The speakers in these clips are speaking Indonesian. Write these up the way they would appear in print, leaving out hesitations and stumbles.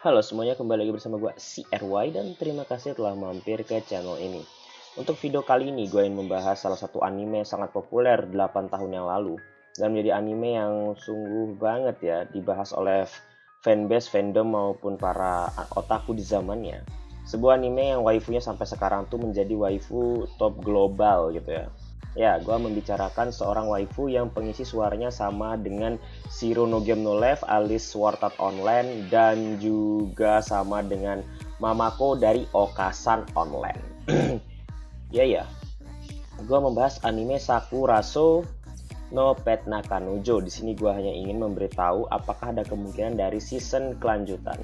Halo semuanya, kembali lagi bersama gue CRY dan terima kasih telah mampir ke channel ini. Untuk video kali ini gue ingin membahas salah satu anime yang sangat populer 8 tahun yang lalu dan menjadi anime yang sungguh banget ya dibahas oleh fanbase, fandom maupun para otaku di zamannya. Sebuah anime yang waifunya sampai sekarang tuh menjadi waifu top global gitu ya. Ya, gue membicarakan seorang waifu yang pengisi suaranya sama dengan Shiro no Game no Life alias Sword Art Online dan juga sama dengan Mamako dari Okasan Online. Ya, gue membahas anime Sakuraso no Pet Nakanojo. Di sini gue hanya ingin memberitahu apakah ada kemungkinan dari season kelanjutan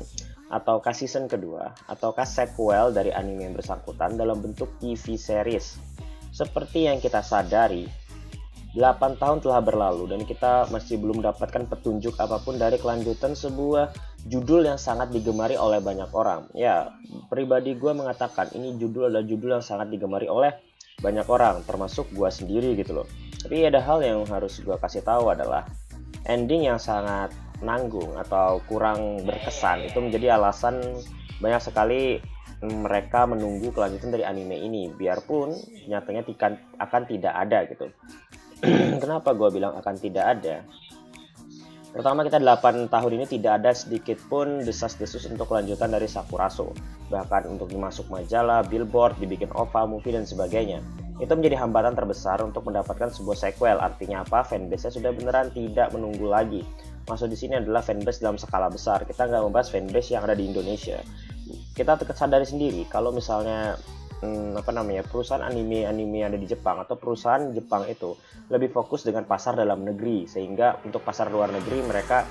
ataukah season kedua ataukah sequel dari anime yang bersangkutan dalam bentuk TV series. Seperti yang kita sadari, 8 tahun telah berlalu dan kita masih belum mendapatkan petunjuk apapun dari kelanjutan sebuah judul yang sangat digemari oleh banyak orang. Ya, pribadi gue mengatakan ini judul adalah judul yang sangat digemari oleh banyak orang, termasuk gue sendiri gitu loh. Tapi ada hal yang harus gue kasih tahu adalah ending yang sangat nanggung atau kurang berkesan itu menjadi alasan banyak sekali mereka menunggu kelanjutan dari anime ini, biarpun nyatanya akan tidak ada gitu. Kenapa gue bilang akan tidak ada? Pertama, kita 8 tahun ini tidak ada sedikit pun desas-desus untuk kelanjutan dari Sakuraso. Bahkan untuk dimasuk majalah, billboard, dibikin OVA, movie, dan sebagainya. Itu menjadi hambatan terbesar untuk mendapatkan sebuah sequel. Artinya apa? Fanbase-nya sudah beneran tidak menunggu lagi. Maksud di sini adalah fanbase dalam skala besar. Kita nggak membahas fanbase yang ada di Indonesia. Kita sadari sendiri kalau misalnya perusahaan anime yang ada di Jepang atau perusahaan Jepang itu lebih fokus dengan pasar dalam negeri, sehingga untuk pasar luar negeri mereka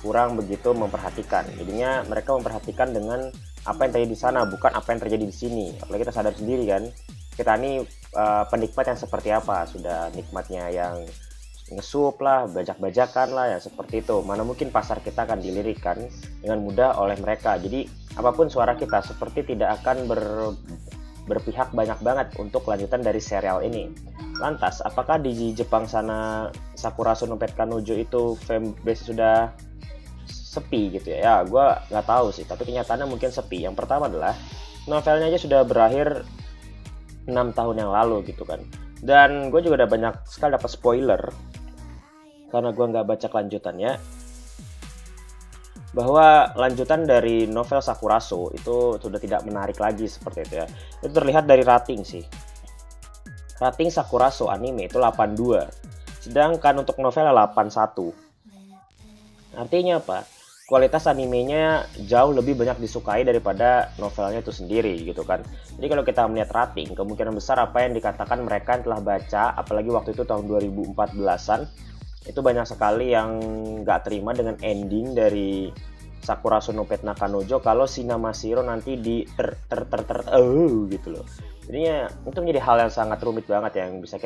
kurang begitu memperhatikan. Jadinya mereka memperhatikan dengan apa yang terjadi di sana, bukan apa yang terjadi di sini. Kalau kita sadar sendiri kan, kita ini penikmat yang seperti apa, sudah nikmatnya yang ngesup lah, bajak-bajakan lah, yang seperti itu. Mana mungkin pasar kita akan dilirikkan dengan mudah oleh mereka. Jadi apapun suara kita seperti tidak akan berpihak banyak banget untuk kelanjutan dari serial ini. Lantas, apakah di Jepang sana Sakuraso no Pet Kanojo itu fanbase sudah sepi gitu ya? Ya, gue nggak tahu sih, tapi kenyataannya mungkin sepi. Yang pertama adalah novelnya aja sudah berakhir 6 tahun yang lalu gitu kan. Dan gue juga udah banyak sekali dapat spoiler karena gue nggak baca kelanjutannya, bahwa lanjutan dari novel Sakuraso itu sudah tidak menarik lagi seperti itu ya. Itu terlihat dari rating sih. Rating Sakuraso anime itu 82, sedangkan untuk novel 81. Artinya apa? Kualitas animenya jauh lebih banyak disukai daripada novelnya itu sendiri gitu kan. Jadi kalau kita melihat rating, kemungkinan besar apa yang dikatakan mereka yang telah baca, apalagi waktu itu tahun 2014-an, itu banyak sekali yang nggak terima dengan ending dari Sakuraso no Pet Nakanojo kalau si Namashiro nanti di gitu loh. Jadinya itu menjadi hal yang sangat rumit banget yang bisa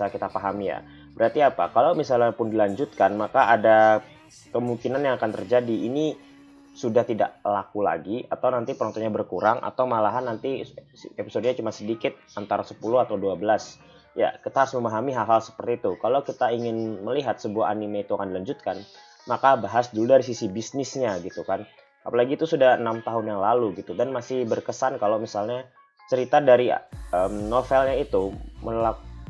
kita pahami ya. Berarti apa? Kalau misalnya pun dilanjutkan, maka ada kemungkinan yang akan terjadi ini sudah tidak laku lagi, atau nanti penontonnya berkurang, atau malahan nanti episodenya cuma sedikit antara 10 atau 12. Ya, kita harus memahami hal-hal seperti itu. Kalau kita ingin melihat sebuah anime itu akan dilanjutkan, maka bahas dulu dari sisi bisnisnya gitu kan. Apalagi itu sudah 6 tahun yang lalu gitu, dan masih berkesan kalau misalnya cerita dari novelnya itu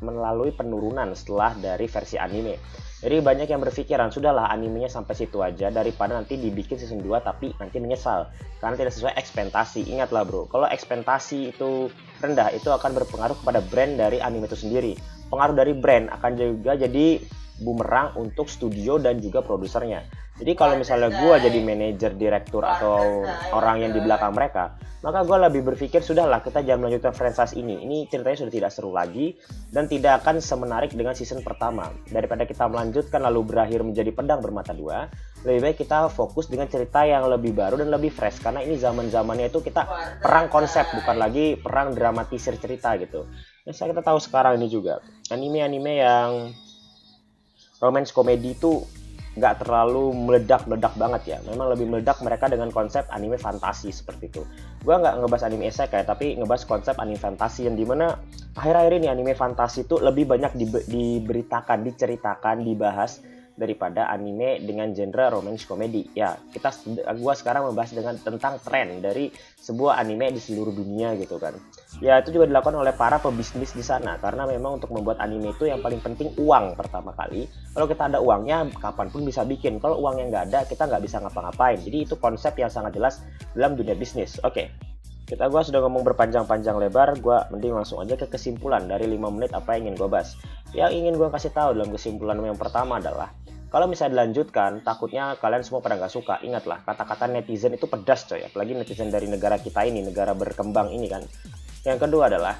melalui penurunan setelah dari versi anime. Jadi banyak yang berpikiran, sudahlah animenya sampai situ aja daripada nanti dibikin season 2 tapi nanti menyesal karena tidak sesuai ekspektasi. Ingatlah bro, kalau ekspektasi itu rendah itu akan berpengaruh kepada brand dari anime itu sendiri. Pengaruh dari brand akan juga jadi bumerang untuk studio dan juga produsernya. Jadi kalau misalnya gue jadi manajer, direktur atau orang yang di belakang mereka, maka gue lebih berpikir sudahlah kita jangan melanjutkan franchise ini. Ini ceritanya sudah tidak seru lagi dan tidak akan semenarik dengan season pertama. Daripada kita melanjutkan lalu berakhir menjadi pedang bermata dua, lebih baik kita fokus dengan cerita yang lebih baru dan lebih fresh. Karena ini zaman-zamannya itu kita perang konsep, bukan lagi perang dramatisir cerita gitu. Yang kita tahu sekarang ini juga, anime-anime yang romance komedi itu nggak terlalu meledak-meledak banget ya. Memang lebih meledak mereka dengan konsep anime fantasi seperti itu. Gua nggak ngebahas anime isekai, tapi ngebahas konsep anime fantasi yang dimana akhir-akhir ini anime fantasi itu lebih banyak diberitakan, diceritakan, dibahas daripada anime dengan genre romance komedi. Ya, gua sekarang membahas tentang tren dari sebuah anime di seluruh dunia gitu kan. Ya, itu juga dilakukan oleh para pebisnis di sana karena memang untuk membuat anime itu yang paling penting uang pertama kali. Kalau kita ada uangnya, kapanpun bisa bikin. Kalau uangnya nggak ada, kita nggak bisa ngapa-ngapain. Jadi itu konsep yang sangat jelas dalam dunia bisnis. Oke. Gua sudah ngomong berpanjang-panjang lebar, gua mending langsung aja ke kesimpulan dari 5 menit apa yang ingin gua bahas. Yang ingin gua kasih tahu dalam kesimpulan yang pertama adalah, kalau misalnya dilanjutkan, takutnya kalian semua pada nggak suka. Ingatlah, kata-kata netizen itu pedas coy, apalagi netizen dari negara kita ini, negara berkembang ini kan. Yang kedua adalah,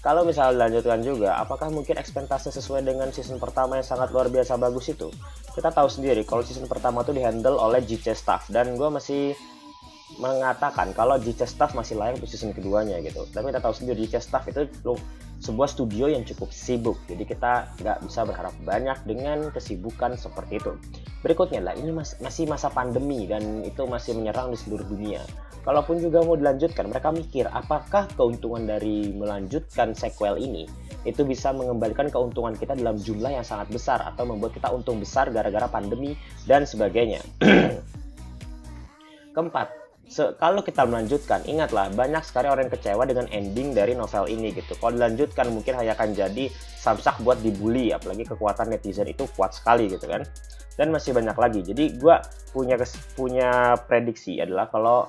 kalau misalnya dilanjutkan juga, apakah mungkin ekspektasi sesuai dengan season pertama yang sangat luar biasa bagus itu? Kita tahu sendiri, kalau season pertama itu dihandle oleh JC Staff, dan gua masih mengatakan kalau JC Staff masih layak untuk season keduanya gitu. Tapi kita tahu sendiri JC Staff itu sebuah studio yang cukup sibuk, jadi kita nggak bisa berharap banyak dengan kesibukan seperti itu. Berikutnya lah, ini masih masa pandemi dan itu masih menyerang di seluruh dunia. Kalaupun juga mau dilanjutkan, mereka mikir apakah keuntungan dari melanjutkan sequel ini itu bisa mengembalikan keuntungan kita dalam jumlah yang sangat besar atau membuat kita untung besar gara-gara pandemi dan sebagainya. Keempat, kalau kita melanjutkan, ingatlah banyak sekali orang yang kecewa dengan ending dari novel ini gitu. Kalau dilanjutkan mungkin hanya akan jadi samsak buat dibully, apalagi kekuatan netizen itu kuat sekali gitu kan. Dan masih banyak lagi. Jadi gue punya prediksi adalah kalau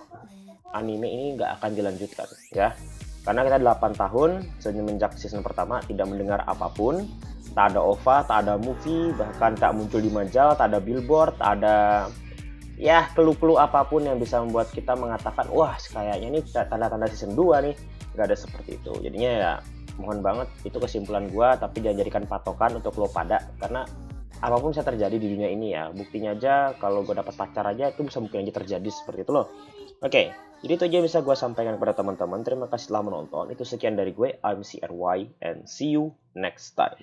anime ini nggak akan dilanjutkan ya. Karena kita 8 tahun semenjak season pertama tidak mendengar apapun. Tak ada OVA, tak ada movie, bahkan tak muncul di majalah, tak ada billboard, tak ada ya clue-clue apapun yang bisa membuat kita mengatakan wah kayaknya ini tanda-tanda season 2 nih. Gak ada seperti itu. Jadinya ya mohon banget, itu kesimpulan gua, tapi jangan jadikan patokan untuk lo pada, karena apapun bisa terjadi di dunia ini ya. Buktinya aja kalau gue dapat pacar aja itu bisa mungkin aja terjadi seperti itu loh. Oke, jadi itu aja yang bisa gue sampaikan kepada teman-teman. Terima kasih telah menonton. Itu sekian dari gue, I'm CRY, and see you next time.